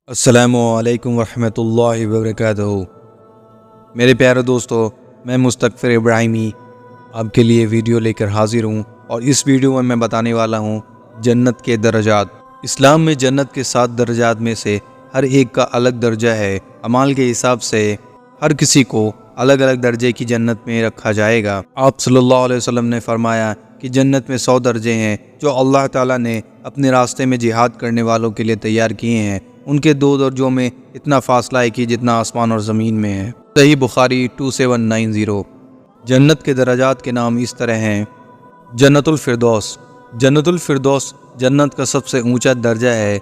السلام علیکم ورحمۃ اللہ وبرکاتہ۔ میرے پیارے دوستو، میں مستغفر ابراہیمی آپ کے لیے ویڈیو لے کر حاضر ہوں، اور اس ویڈیو میں بتانے والا ہوں جنت کے درجات۔ اسلام میں جنت کے 7 درجات میں سے ہر ایک کا الگ درجہ ہے۔ اعمال کے حساب سے ہر کسی کو الگ الگ درجے کی جنت میں رکھا جائے گا۔ آپ صلی اللہ علیہ وسلم نے فرمایا کہ جنت میں 100 درجے ہیں جو اللہ تعالیٰ نے اپنے راستے میں جہاد کرنے والوں کے لیے تیار کیے ہیں۔ ان کے 2 درجوں میں اتنا فاصلہ ہے کہ جتنا آسمان اور زمین میں ہے۔ صحیح بخاری 2790۔ جنت کے درجات کے نام اس طرح ہیں: جنت الفردوس۔ جنت الفردوس جنت کا سب سے اونچا درجہ ہے،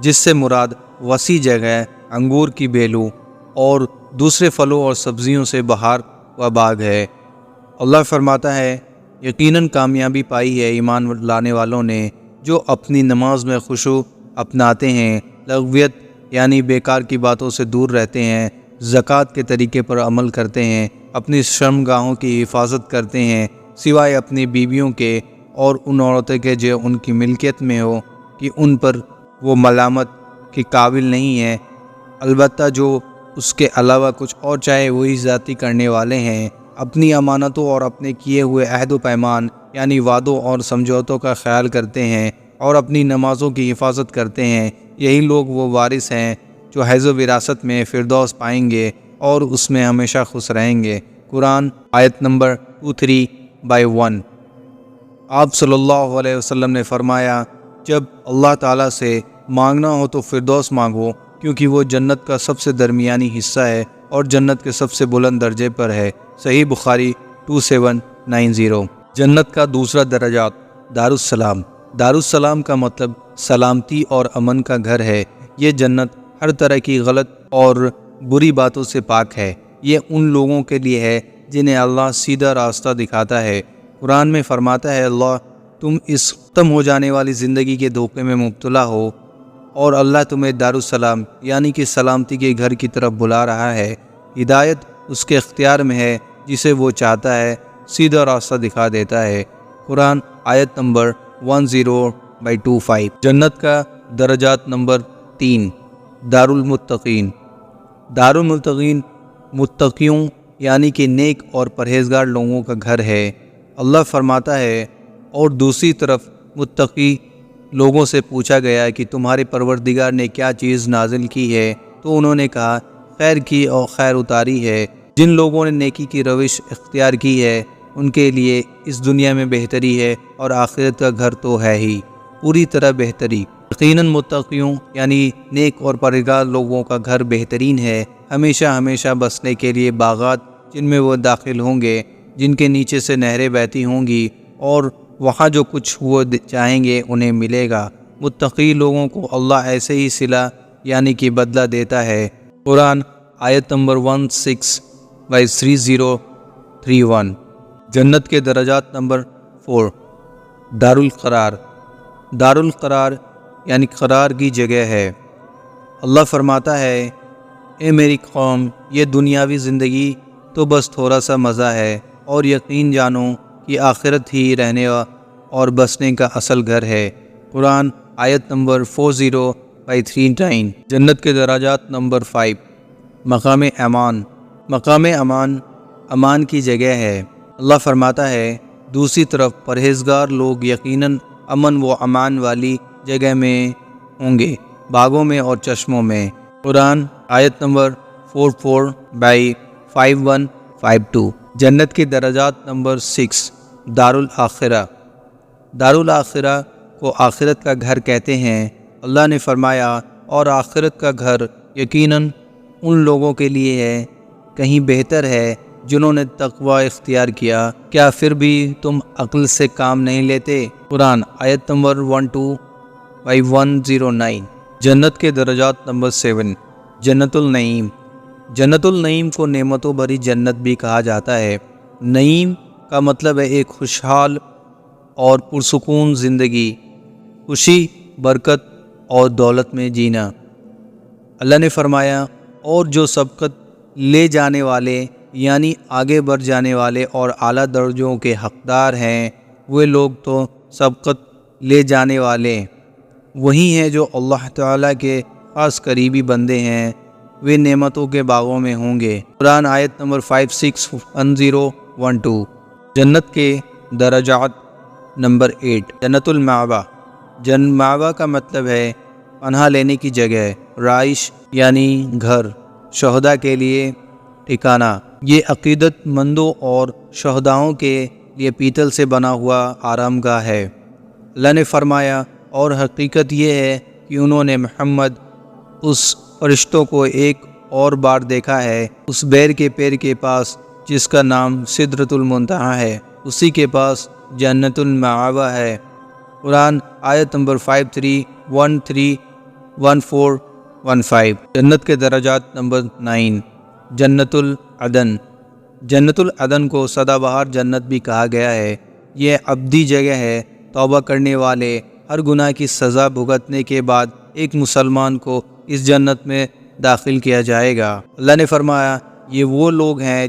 جس سے مراد وسیع جگہ، انگور کی بیلوں اور دوسرے پھلوں اور سبزیوں سے بہار و باغ ہے۔ اللہ فرماتا ہے، یقیناً کامیابی پائی ہے ایمان لانے والوں نے جو اپنی نماز میں خشوع اپناتے ہیں، لغویت یعنی بیکار کی باتوں سے دور رہتے ہیں، زکوٰۃ کے طریقے پر عمل کرتے ہیں، اپنی شرمگاہوں کی حفاظت کرتے ہیں سوائے اپنی بیویوں کے اور ان عورتوں کے جو ان کی ملکیت میں ہو کہ ان پر وہ ملامت کے قابل نہیں ہے، البتہ جو اس کے علاوہ کچھ اور چاہے وہی ذاتی کرنے والے ہیں، اپنی امانتوں اور اپنے کیے ہوئے عہد و پیمان یعنی وعدوں اور سمجھوتوں کا خیال کرتے ہیں اور اپنی نمازوں کی حفاظت کرتے ہیں۔ یہی لوگ وہ وارث ہیں جو حیض و وراثت میں فردوس پائیں گے اور اس میں ہمیشہ خوش رہیں گے۔ قرآن آیت نمبر 23/1۔ آپ صلی اللہ علیہ وسلم نے فرمایا، جب اللہ تعالیٰ سے مانگنا ہو تو فردوس مانگو، کیونکہ وہ جنت کا سب سے درمیانی حصہ ہے اور جنت کے سب سے بلند درجے پر ہے۔ صحیح بخاری 2790۔ جنت کا دوسرا درجات دارالسلام۔ دارالسلام کا مطلب سلامتی اور امن کا گھر ہے۔ یہ جنت ہر طرح کی غلط اور بری باتوں سے پاک ہے۔ یہ ان لوگوں کے لیے ہے جنہیں اللہ سیدھا راستہ دکھاتا ہے۔ قرآن میں فرماتا ہے، اللہ تم اس ختم ہو جانے والی زندگی کے دھوکے میں مبتلا ہو اور اللہ تمہیں دارالسلام یعنی کہ سلامتی کے گھر کی طرف بلا رہا ہے۔ ہدایت اس کے اختیار میں ہے، جسے وہ چاہتا ہے سیدھا راستہ دکھا دیتا ہے۔ قرآن آیت نمبر 10/25۔ جنت کا درجات نمبر 3، دارالمتقین۔ دارالمتقین متقیوں یعنی کہ نیک اور پرہیزگار لوگوں کا گھر ہے۔ اللہ فرماتا ہے، اور دوسری طرف متقی لوگوں سے پوچھا گیا کہ تمہارے پروردگار نے کیا چیز نازل کی ہے، تو انہوں نے کہا خیر کی اور خیر اتاری ہے۔ جن لوگوں نے نیکی کی روش اختیار کی ہے ان کے لیے اس دنیا میں بہتری ہے اور آخرت کا گھر تو ہے ہی پوری طرح بہتری۔ یقیناً متقیوں یعنی نیک اور پرہیزگار لوگوں کا گھر بہترین ہے، ہمیشہ ہمیشہ بسنے کے لیے باغات جن میں وہ داخل ہوں گے، جن کے نیچے سے نہریں بہتی ہوں گی، اور وہاں جو کچھ وہ چاہیں گے انہیں ملے گا۔ متقی لوگوں کو اللہ ایسے ہی صلہ یعنی کہ بدلہ دیتا ہے۔ قرآن آیت نمبر 16/3031۔ جنت کے درجات نمبر 4، دارالقرار۔ دارالقرار یعنی قرار کی جگہ ہے۔ اللہ فرماتا ہے، اے میری قوم، یہ دنیاوی زندگی تو بس تھوڑا سا مزہ ہے، اور یقین جانو کہ آخرت ہی رہنے اور بسنے کا اصل گھر ہے۔ قرآن آیت نمبر 40/39۔ جنت کے درجات نمبر 5، مقام امان۔ مقام امان امان کی جگہ ہے۔ اللہ فرماتا ہے، دوسری طرف پرہیزگار لوگ یقیناً امن و امان والی جگہ میں ہوں گے، باغوں میں اور چشموں میں۔ قرآن آیت نمبر 44/5152۔ جنت کے درجات نمبر 6، دارالآخرہ۔ دارالآخرہ کو آخرت کا گھر کہتے ہیں۔ اللہ نے فرمایا، اور آخرت کا گھر یقیناً ان لوگوں کے لیے ہے، کہیں بہتر ہے جنہوں نے تقوی اختیار کیا۔ کیا پھر بھی تم عقل سے کام نہیں لیتے؟ قرآن آیت نمبر 12/109۔ جنت کے درجات نمبر 7، جنت النعیم۔ جنت النعیم کو نعمتوں بھری جنت بھی کہا جاتا ہے۔ نعیم کا مطلب ہے ایک خوشحال اور پرسکون زندگی، خوشی، برکت اور دولت میں جینا۔ اللہ نے فرمایا، اور جو سبقت لے جانے والے یعنی آگے بڑھ جانے والے اور اعلیٰ درجوں کے حقدار ہیں، وہ لوگ تو سبقت لے جانے والے وہی ہیں جو اللہ تعالیٰ کے خاص قریبی بندے ہیں وہ نعمتوں کے باغوں میں ہوں گے۔ قرآن آیت نمبر 561012۔ جنت کے درجات نمبر 8، جنت المأویٰ۔ مأویٰ کا مطلب ہے پناہ لینے کی جگہ، رہائش یعنی گھر، شہداء کے لیے ٹھکانہ۔ یہ عقیدت مندوں اور شہداؤں کے لیے پیتل سے بنا ہوا آرام گاہ ہے۔ اللہ نے فرمایا، اور حقیقت یہ ہے کہ انہوں نے محمد اس فرشتوں کو ایک اور بار دیکھا ہے، اس بیر کے پیر کے پاس جس کا نام سدرۃ المنتہا ہے، اسی کے پاس جنت المأویٰ ہے۔ قرآن آیت نمبر 53131415۔ جنت کے درجات نمبر 9، جنت العدن۔ جنت العدن کو سدا بہار جنت بھی کہا گیا ہے۔ یہ ابدی جگہ ہے۔ توبہ کرنے والے ہر گناہ کی سزا بھگتنے کے بعد ایک مسلمان کو اس جنت میں داخل کیا جائے گا۔ اللہ نے فرمایا، یہ وہ لوگ ہیں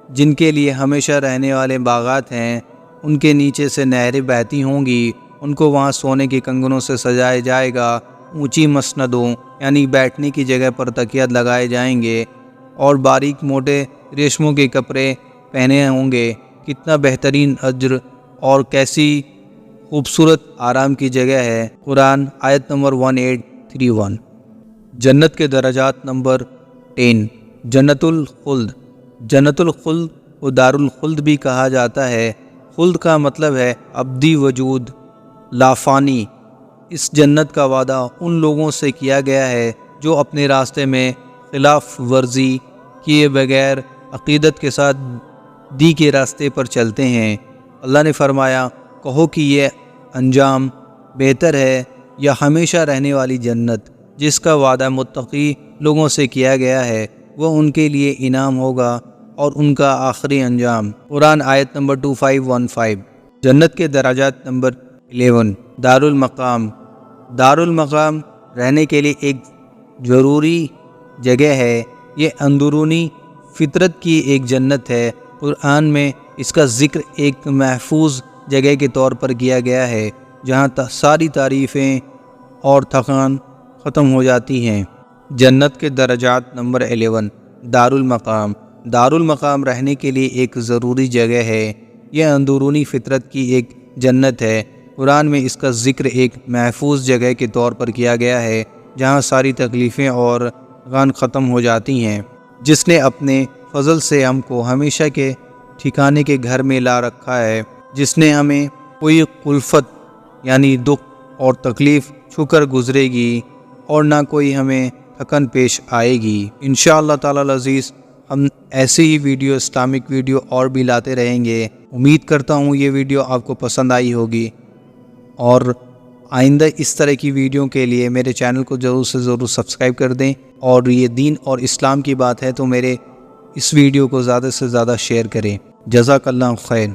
جن کے لیے ہمیشہ رہنے والے باغات ہیں، ان کے نیچے سے نہریں بہتی ہوں گی، ان کو وہاں سونے کے کنگنوں سے سجایا جائے گا، اونچی مسندوں یعنی بیٹھنے کی جگہ پر تکیات لگائے جائیں گے، اور باریک موٹے ریشموں کے کپڑے پہنے ہوں گے۔ کتنا بہترین اجر اور کیسی خوبصورت آرام کی جگہ ہے۔ قرآن آیت نمبر 1831۔ جنت کے درجات نمبر 10، جنت الخلد۔ جنت الخلد کو دار الخلد بھی کہا جاتا ہے۔ خلد کا مطلب ہے ابدی وجود، لافانی۔ اس جنت کا وعدہ ان لوگوں سے کیا گیا ہے جو اپنے راستے میں خلاف ورزی کیے بغیر عقیدت کے ساتھ دی کے راستے پر چلتے ہیں۔ اللہ نے فرمایا، کہو کہ یہ انجام بہتر ہے یا ہمیشہ رہنے والی جنت جس کا وعدہ متقی لوگوں سے کیا گیا ہے، وہ ان کے لیے انعام ہوگا اور ان کا آخری انجام۔ قرآن آیت نمبر 2515۔ جنت کے درجات نمبر 11، دار المقام۔ دار المقام رہنے کے لیے ایک ضروری جگہ ہے۔ یہ اندرونی فطرت کی ایک جنت ہے۔ قرآن میں اس کا ذکر ایک محفوظ جگہ کے طور پر کیا گیا ہے جہاں ساری تعریفیں اور تھکان ختم ہو جاتی ہیں۔ جنت کے درجات نمبر 11، دار المقام۔ دار المقام رہنے کے لیے ایک ضروری جگہ ہے۔ یہ اندرونی فطرت کی ایک جنت ہے۔ قرآن میں اس کا ذکر ایک محفوظ جگہ کے طور پر کیا گیا ہے جہاں ساری تکلیفیں اور غم ختم ہو جاتی ہیں۔ جس نے اپنے فضل سے ہم کو ہمیشہ کے ٹھکانے کے گھر میں لا رکھا ہے، جس نے ہمیں کوئی کلفت یعنی دکھ اور تکلیف چھو کر گزرے گی اور نہ کوئی ہمیں تھکن پیش آئے گی۔ انشاءاللہ تعالی العزیز ہم ایسے ہی ویڈیو، اسلامک ویڈیو اور بھی لاتے رہیں گے۔ امید کرتا ہوں یہ ویڈیو آپ کو پسند آئی ہوگی، اور آئندہ اس طرح کی ویڈیو کے لیے میرے چینل کو ضرور سے ضرور سبسکرائب کر دیں، اور یہ دین اور اسلام کی بات ہے تو میرے اس ویڈیو کو زیادہ سے زیادہ شیئر کریں۔ جزاک اللہ خیر۔